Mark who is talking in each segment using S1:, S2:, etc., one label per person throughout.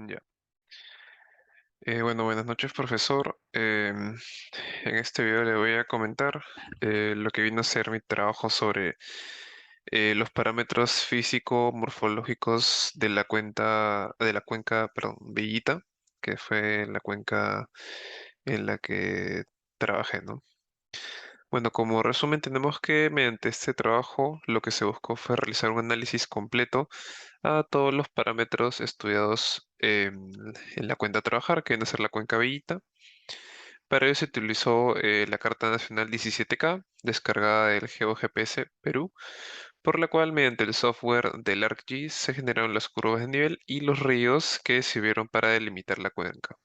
S1: Ya. Bueno, buenas noches, profesor. En este video le voy a comentar lo que vino a ser mi trabajo sobre los parámetros físico-morfológicos de la cuenca, perdón, Villita, que fue la cuenca en la que trabajé, ¿no? Bueno, como resumen, tenemos que mediante este trabajo lo que se buscó fue realizar un análisis completo a todos los parámetros estudiados en la cuenta a trabajar, que viene a ser la cuenca Villita. Para ello se utilizó la Carta Nacional 17K, descargada del GeoGPS Perú, por la cual mediante el software del ArcGIS se generaron las curvas de nivel y los ríos que sirvieron para delimitar la cuenca.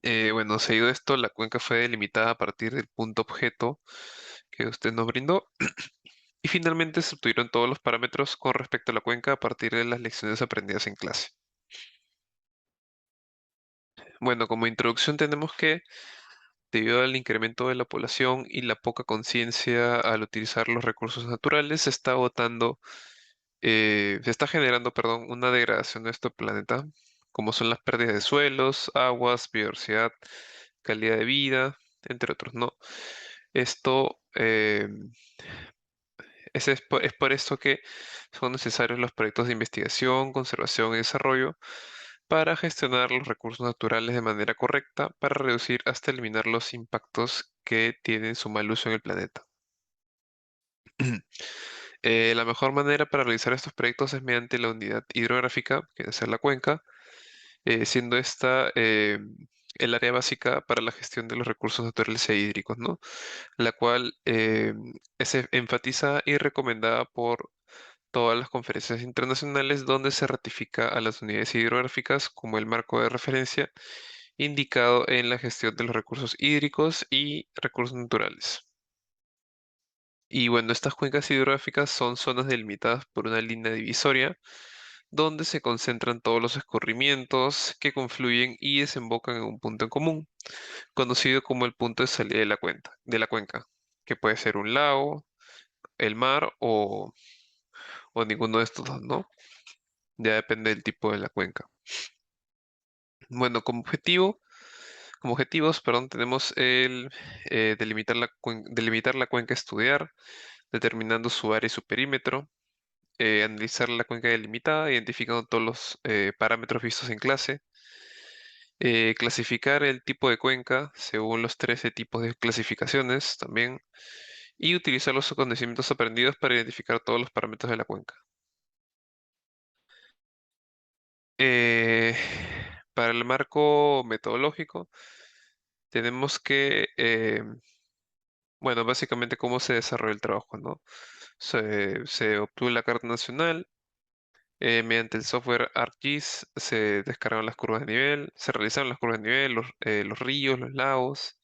S1: Bueno, seguido de esto, la cuenca fue delimitada a partir del punto objeto que usted nos brindó. Y finalmente se obtuvieron todos los parámetros con respecto a la cuenca a partir de las lecciones aprendidas en clase. Bueno, como introducción tenemos que, debido al incremento de la población y la poca conciencia al utilizar los recursos naturales, se está generando, perdón, una degradación de nuestro planeta, como son las pérdidas de suelos, aguas, biodiversidad, calidad de vida, entre otros, ¿no? Esto es por esto que son necesarios los proyectos de investigación, conservación y desarrollo para gestionar los recursos naturales de manera correcta, para reducir hasta eliminar los impactos que tienen su mal uso en el planeta. La mejor manera para realizar estos proyectos es mediante la unidad hidrográfica, que es la cuenca, siendo esta el área básica para la gestión de los recursos naturales e hídricos, ¿no? La cual es enfatizada y recomendada por todas las conferencias internacionales donde se ratifica a las unidades hidrográficas como el marco de referencia indicado en la gestión de los recursos hídricos y recursos naturales. Y bueno, estas cuencas hidrográficas son zonas delimitadas por una línea divisoria donde se concentran todos los escurrimientos que confluyen y desembocan en un punto en común, conocido como el punto de salida de la cuenca, que puede ser un lago, el mar o ninguno de estos dos, ¿no? Ya depende del tipo de la cuenca. Bueno, como objetivos, perdón, tenemos el delimitar la cuenca a estudiar, determinando su área y su perímetro, analizar la cuenca delimitada, identificando todos los parámetros vistos en clase, clasificar el tipo de cuenca según los 13 tipos de clasificaciones también, y utilizar los conocimientos aprendidos para identificar todos los parámetros de la cuenca. Eh, para el marco metodológico, tenemos que bueno, básicamente cómo se desarrolla el trabajo, ¿no? Se obtuvo la carta nacional, mediante el software ArcGIS se descargaron las curvas de nivel, se realizaron las curvas de nivel, los ríos, los lagos.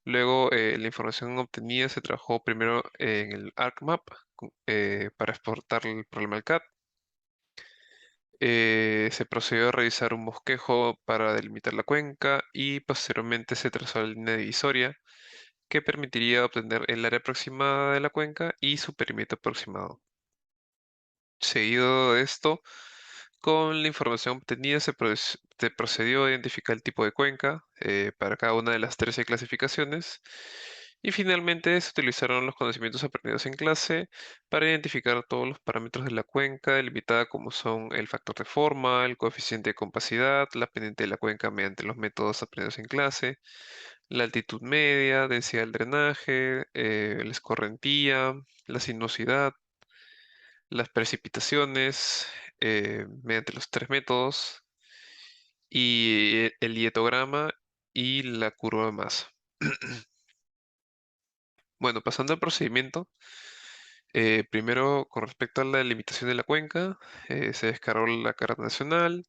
S1: Luego, la información obtenida se trabajó primero en el ArcMap para exportar el problema al CAD. Se procedió a realizar un bosquejo para delimitar la cuenca y posteriormente se trazó la línea divisoria que permitiría obtener el área aproximada de la cuenca y su perímetro aproximado. Seguido de esto, con la información obtenida se procedió a identificar el tipo de cuenca para cada una de las 13 clasificaciones y finalmente se utilizaron los conocimientos aprendidos en clase para identificar todos los parámetros de la cuenca delimitada como son el factor de forma, el coeficiente de compacidad, la pendiente de la cuenca mediante los métodos aprendidos en clase, la altitud media, densidad del drenaje, la escorrentía, la sinuosidad, las precipitaciones mediante los tres métodos y el dietograma y la curva de masa. Bueno, pasando al procedimiento, primero con respecto a la delimitación de la cuenca, se descargó la carta nacional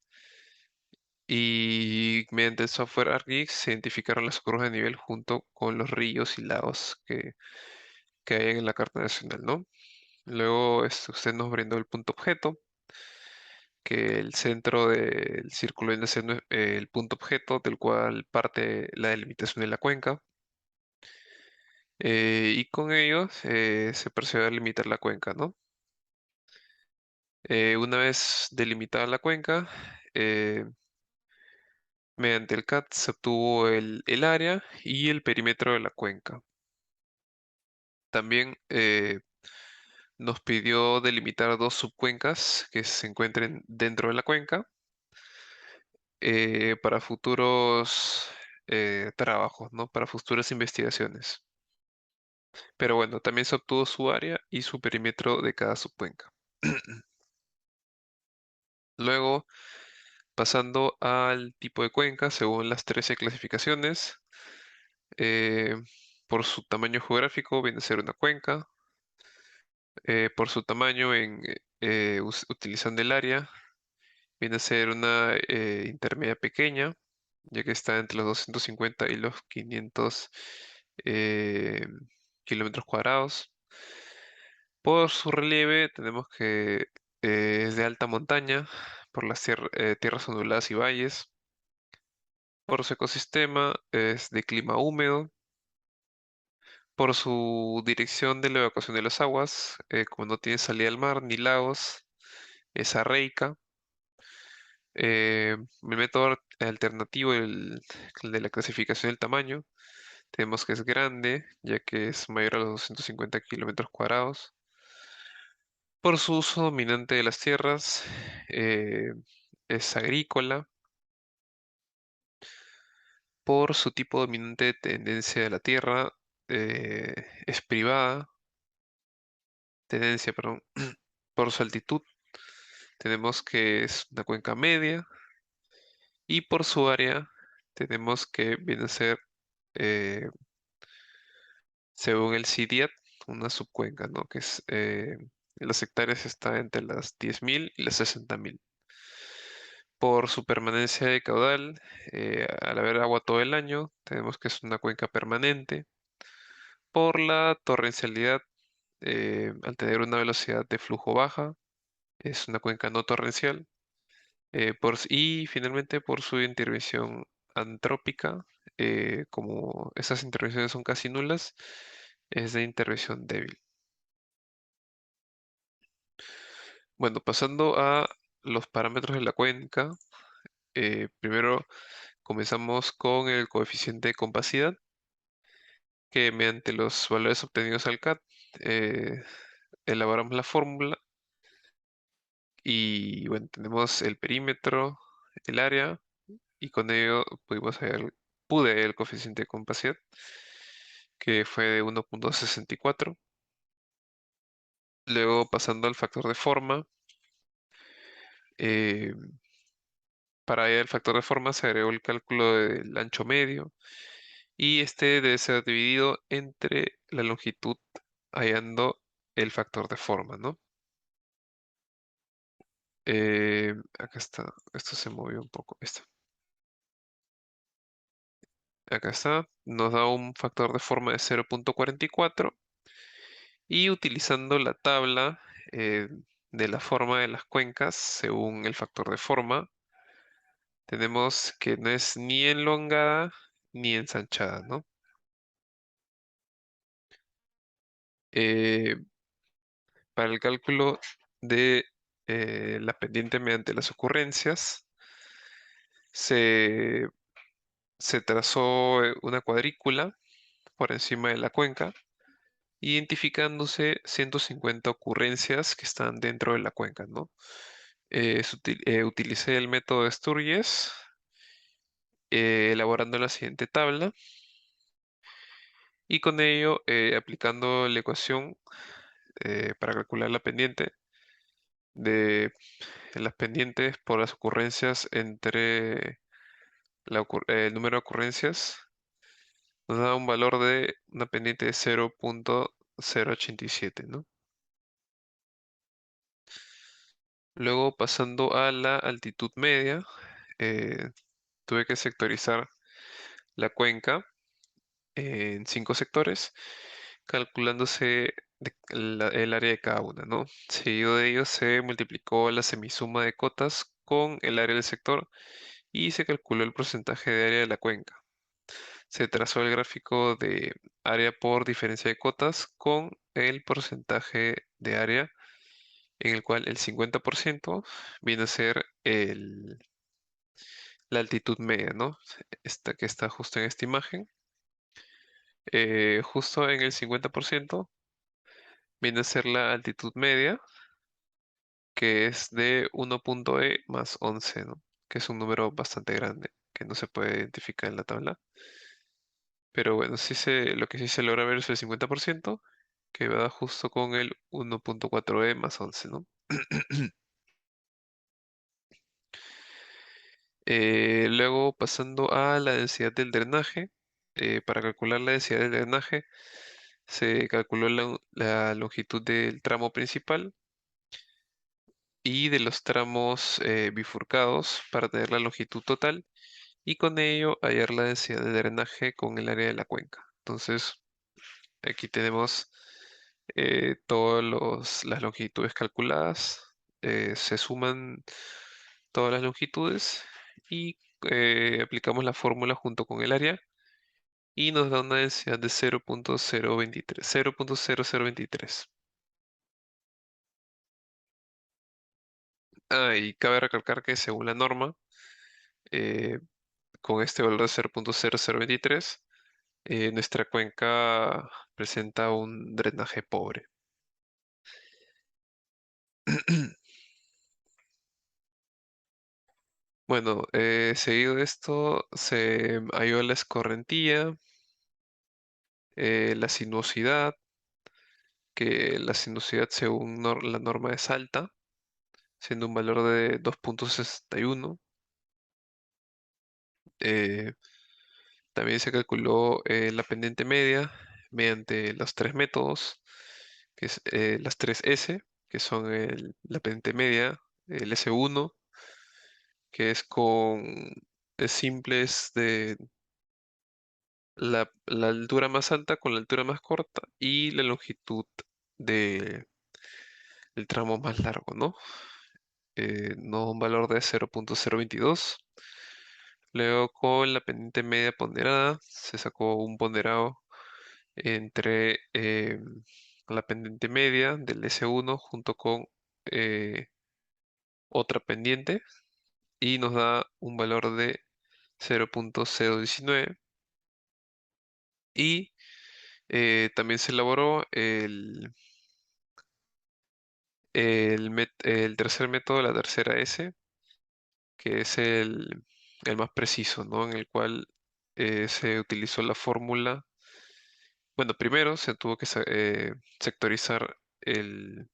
S1: y mediante el software ArcGIS se identificaron las curvas de nivel junto con los ríos y lagos que hay en la carta nacional, ¿no? Luego usted nos brindó el punto objeto, que el centro del círculo viene siendo el punto objeto del cual parte la delimitación de la cuenca. Y con ello se procede a limitar la cuenca, ¿no? Una vez delimitada la cuenca, mediante el CAT se obtuvo el área y el perímetro de la cuenca. También nos pidió delimitar dos subcuencas que se encuentren dentro de la cuenca para futuros trabajos, ¿no? Para futuras investigaciones. Pero bueno, también se obtuvo su área y su perímetro de cada subcuenca. Luego, pasando al tipo de cuenca, según las 13 clasificaciones, eh, por su tamaño geográfico viene a ser una cuenca, por su tamaño utilizando el área, viene a ser una intermedia pequeña, ya que está entre los 250 y los 500 eh, kilómetros cuadrados. Por su relieve tenemos que es de alta montaña, por las tierras onduladas y valles. Por su ecosistema es de clima húmedo. Por su dirección de la evacuación de las aguas, como no tiene salida al mar ni lagos, es arreica. El método alternativo, el de la clasificación del tamaño, tenemos que es grande, ya que es mayor a los 250 kilómetros cuadrados. Por su uso dominante de las tierras, eh, es agrícola. Por su tipo dominante de tendencia de la tierra, es privada. Tendencia, perdón. Por su altitud, tenemos que es una cuenca media. Y por su área, tenemos que viene a ser, eh, según el CIDIAT, una subcuenca, ¿no? Que es, las hectáreas está entre las 10.000 y las 60.000. Por su permanencia de caudal, al haber agua todo el año, tenemos que es una cuenca permanente. Por la torrencialidad, al tener una velocidad de flujo baja, es una cuenca no torrencial. Y finalmente por su intervención antrópica, como esas intervenciones son casi nulas, es de intervención débil. Bueno, pasando a los parámetros de la cuenca, primero comenzamos con el coeficiente de compacidad, que mediante los valores obtenidos al CAT, eh, elaboramos la fórmula y bueno, tenemos el perímetro, el área y con ello pude hallar el coeficiente de compacidad, que fue de 1,64. Luego pasando al factor de forma, eh, para hallar el factor de forma se agregó el cálculo del ancho medio y este debe ser dividido entre la longitud hallando el factor de forma, ¿no? Acá está, esto se movió un poco, acá está, nos da un factor de forma de 0,44 y utilizando la tabla eh, de la forma de las cuencas según el factor de forma, tenemos que no es ni enlongada ni ensanchada, ¿no? Eh, para el cálculo de la pendiente mediante las ocurrencias, se, se trazó una cuadrícula por encima de la cuenca, identificándose 150 ocurrencias que están dentro de la cuenca, ¿no? Utilicé el método de Sturges, elaborando la siguiente tabla y con ello aplicando la ecuación para calcular la pendiente de las pendientes por las ocurrencias entre el número de ocurrencias, nos da un valor de una pendiente de 0,087, ¿no? Luego pasando a la altitud media, eh, tuve que sectorizar la cuenca en 5 sectores, calculándose el área de cada una, ¿no? Seguido de ello se multiplicó la semisuma de cotas con el área del sector y se calculó el porcentaje de área de la cuenca. Se trazó el gráfico de área por diferencia de cotas con el porcentaje de área, en el cual el 50% viene a ser la altitud media, ¿no? Esta que está justo en esta imagen. Justo en el 50% viene a ser la altitud media, que es de 1.e más 11, ¿no? Que es un número bastante grande, que no se puede identificar en la tabla. Pero bueno, lo que sí se logra ver es el 50%, que va justo con el 1.4e más 11, ¿no? Luego, pasando a la densidad del drenaje, para calcular la densidad del drenaje, se calculó la longitud del tramo principal y de los tramos bifurcados para tener la longitud total y con ello hallar la densidad de drenaje con el área de la cuenca. Entonces, aquí tenemos todas las longitudes calculadas, se suman todas las longitudes y aplicamos la fórmula junto con el área y nos da una densidad de 0.023, 0.0023. Ah, y cabe recalcar que según la norma, eh, con este valor de 0.0023, nuestra cuenca presenta un drenaje pobre. Bueno, seguido de esto se halló la escorrentía, la sinuosidad, que la sinuosidad según la norma es alta, siendo un valor de 2.61. Eh, También se calculó la pendiente media mediante los tres métodos, que es las tres S, que son la pendiente media, el S1, que es con simples de la altura más alta con la altura más corta y la longitud del tramo más largo, ¿no? No un valor de 0.022. Luego con la pendiente media ponderada se sacó un ponderado entre la pendiente media del S1 junto con eh, otra pendiente y nos da un valor de 0.019 y también se elaboró el tercer método, la tercera S, que es el más preciso, ¿no? En el cual se utilizó la fórmula. Bueno, primero se tuvo que sectorizar el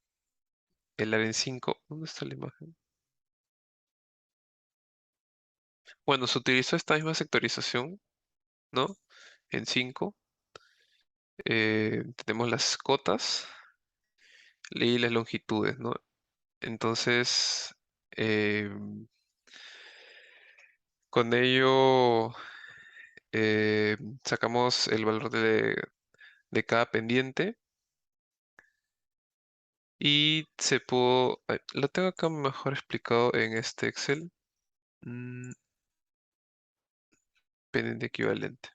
S1: área en 5. ¿Dónde está la imagen? Bueno, se utilizó esta misma sectorización, ¿no? En 5. Tenemos las cotas y las longitudes, ¿no? Entonces, eh, con ello eh, sacamos el valor de cada pendiente y se pudo, lo tengo acá mejor explicado en este Excel, mm, pendiente equivalente,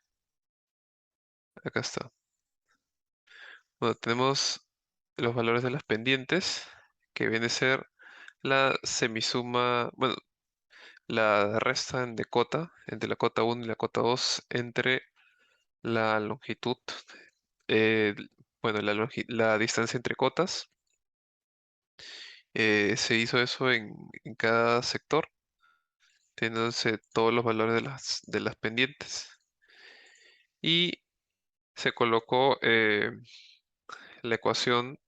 S1: acá está. Bueno, tenemos los valores de las pendientes, que viene a ser la semisuma, bueno, la resta de cota, entre la cota 1 y la cota 2, entre la longitud, eh, bueno, la distancia entre cotas. Se hizo eso en cada sector, teniéndose todos los valores de las pendientes. Y se colocó la ecuación,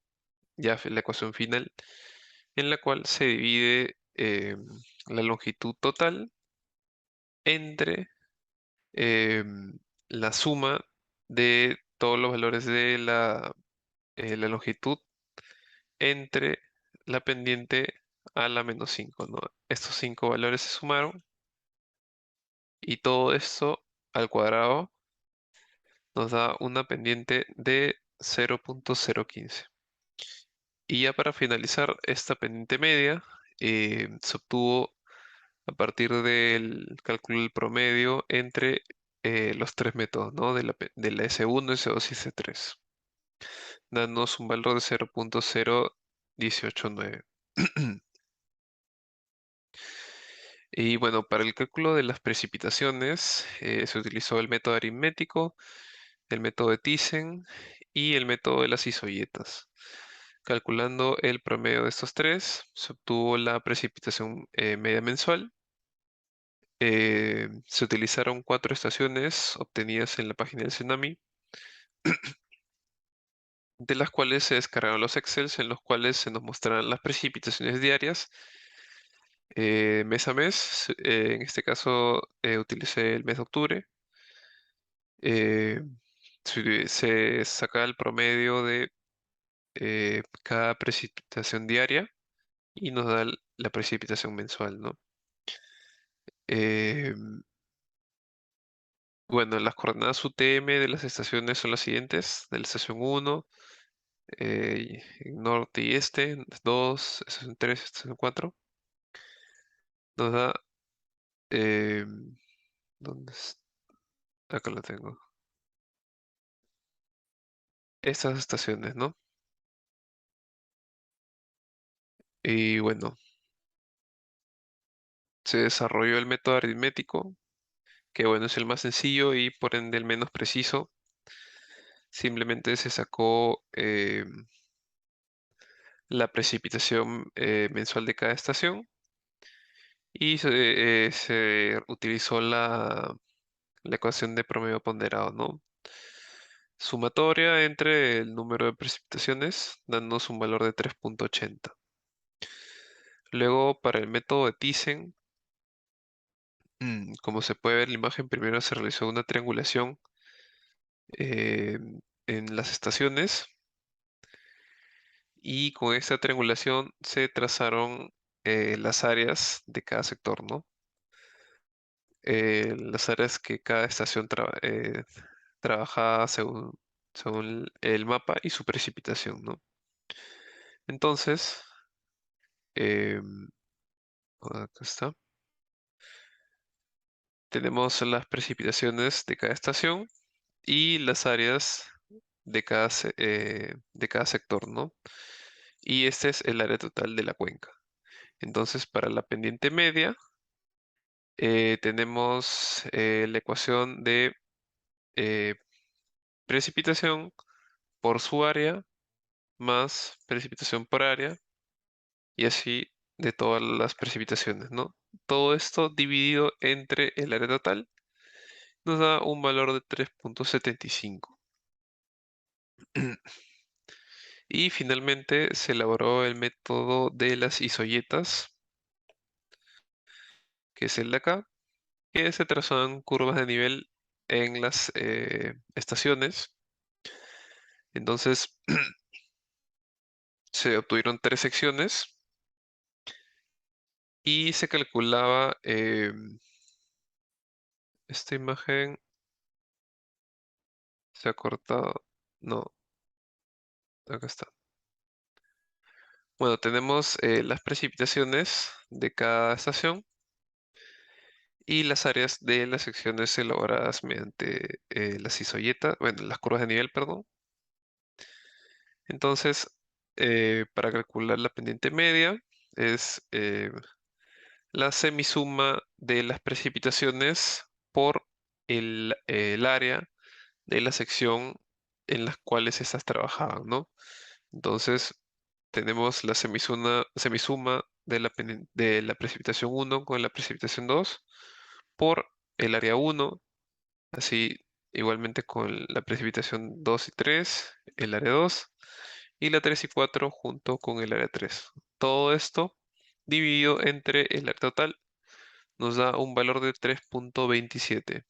S1: la ecuación final, en la cual se divide la longitud total entre la suma de todos los valores de la longitud entre la pendiente a la menos 5, ¿no? Estos 5 valores se sumaron y todo esto al cuadrado nos da una pendiente de 0.015. Y ya para finalizar esta pendiente media, se obtuvo a partir del cálculo del promedio entre los tres métodos, ¿no? De la S1, S2 y S3, dándonos un valor de 0.0189. Y bueno, para el cálculo de las precipitaciones se utilizó el método aritmético, el método de Thyssen y el método de las isoyetas. Calculando el promedio de estos tres, se obtuvo la precipitación media mensual. Se utilizaron cuatro estaciones obtenidas en la página del Tsunami, de las cuales se descargaron los Excels en los cuales se nos mostrarán las precipitaciones diarias mes a mes. En este caso utilicé el mes de octubre. Eh, se saca el promedio de cada precipitación diaria y nos da la precipitación mensual, ¿no? Eh, bueno, las coordenadas UTM de las estaciones son las siguientes. De la estación 1, norte y este, 2, estación 3, estación 4. Nos da... eh, ¿dónde está? Acá lo tengo. Estas estaciones, ¿no? Y bueno, se desarrolló el método aritmético, que bueno, es el más sencillo y por ende el menos preciso. Simplemente se sacó la precipitación mensual de cada estación y se utilizó la ecuación de promedio ponderado, ¿no? Sumatoria entre el número de precipitaciones, dándonos un valor de 3,80. Luego, para el método de Thyssen, como se puede ver en la imagen, primero se realizó una triangulación eh, en las estaciones y con esta triangulación se trazaron las áreas de cada sector, ¿no? Las áreas que cada estación trabajaba según el mapa y su precipitación, ¿no? Entonces, em, acá está. Tenemos las precipitaciones de cada estación y las áreas de cada sector, ¿no? Y este es el área total de la cuenca. Entonces, para la pendiente media, tenemos la ecuación de eh, precipitación por su área más precipitación por área y así de todas las precipitaciones, ¿no? Todo esto dividido entre el área total nos da un valor de 3,75. Y finalmente se elaboró el método de las isoyetas, que es el de acá, que se trazan curvas de nivel en las estaciones. Entonces se obtuvieron tres secciones y se calculaba esta imagen se ha cortado. No, acá está. Bueno, tenemos las precipitaciones de cada estación y las áreas de las secciones elaboradas mediante las isoyetas, bueno, las curvas de nivel, perdón. Entonces, para calcular la pendiente media es la semisuma de las precipitaciones por el área de la sección en las cuales estas trabajaban, ¿no? Entonces, tenemos la semisuma de la precipitación 1 con la precipitación 2 por el área 1, así igualmente con la precipitación 2 y 3, el área 2, y la 3 y 4 junto con el área 3. Todo esto dividido entre el área total nos da un valor de 3,27.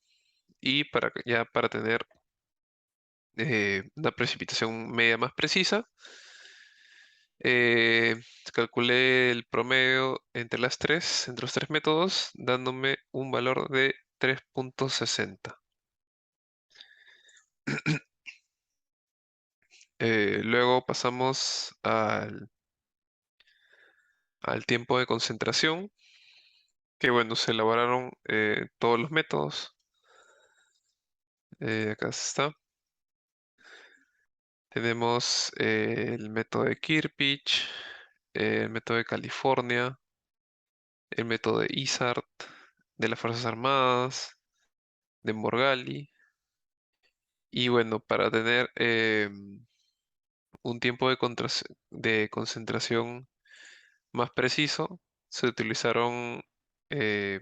S1: Y ya para tener una precipitación media más precisa, eh, calculé el promedio entre los tres métodos, dándome un valor de 3,60. Luego pasamos al tiempo de concentración, que bueno, se elaboraron todos los métodos. Acá está. Tenemos el método de Kirpich, el método de California, el método de Isart, de las Fuerzas Armadas, de Morgali. Y bueno, para tener un tiempo de concentración más preciso, se utilizaron, eh,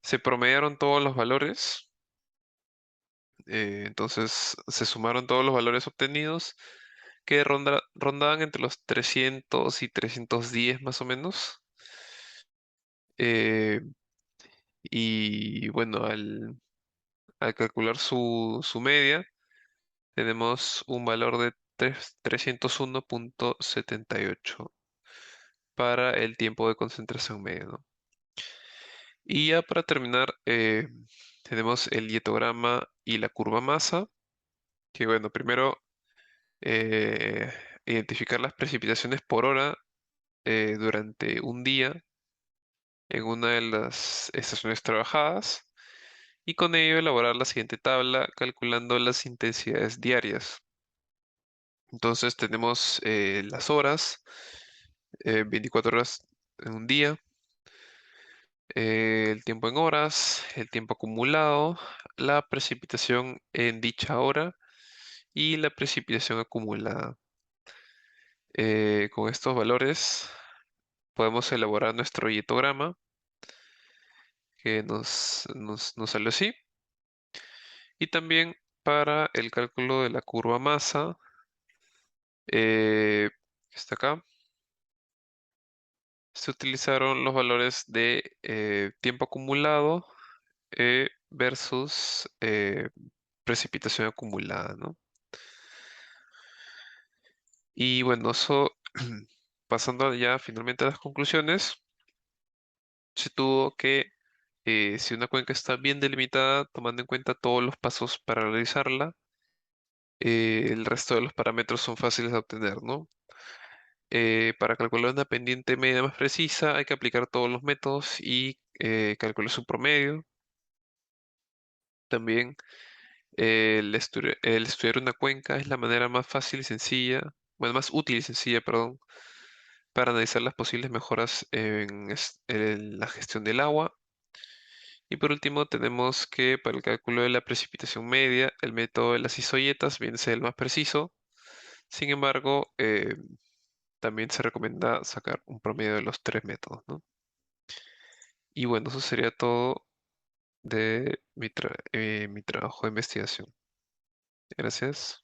S1: se promediaron todos los valores. Entonces se sumaron todos los valores obtenidos que rondaban entre los 300 y 310 más o menos. Eh, y bueno, al calcular su media, tenemos un valor de 301,78 para el tiempo de concentración medio, ¿no? Y ya para terminar, tenemos el dietograma y la curva masa, que bueno, primero eh, identificar las precipitaciones por hora durante un día en una de las estaciones trabajadas y con ello elaborar la siguiente tabla calculando las intensidades diarias. Entonces tenemos las horas, 24 horas en un día, el tiempo en horas, el tiempo acumulado, la precipitación en dicha hora y la precipitación acumulada. Con estos valores podemos elaborar nuestro hietograma que nos salió así. Y también para el cálculo de la curva masa, que está acá, se utilizaron los valores de tiempo acumulado versus precipitación acumulada, ¿no? Y bueno, eso pasando ya finalmente a las conclusiones, se tuvo que, si una cuenca está bien delimitada, tomando en cuenta todos los pasos para realizarla, el resto de los parámetros son fáciles de obtener, ¿no? Para calcular una pendiente media más precisa hay que aplicar todos los métodos y calcular su promedio. También el estudiar una cuenca es la manera más fácil y sencilla, bueno, más útil y sencilla, perdón, para analizar las posibles mejoras en la gestión del agua. Y por último tenemos que para el cálculo de la precipitación media, el método de las isoyetas viene a ser el más preciso. Sin embargo, también se recomienda sacar un promedio de los tres métodos, ¿no? Y bueno, eso sería todo de mi trabajo de investigación. Gracias.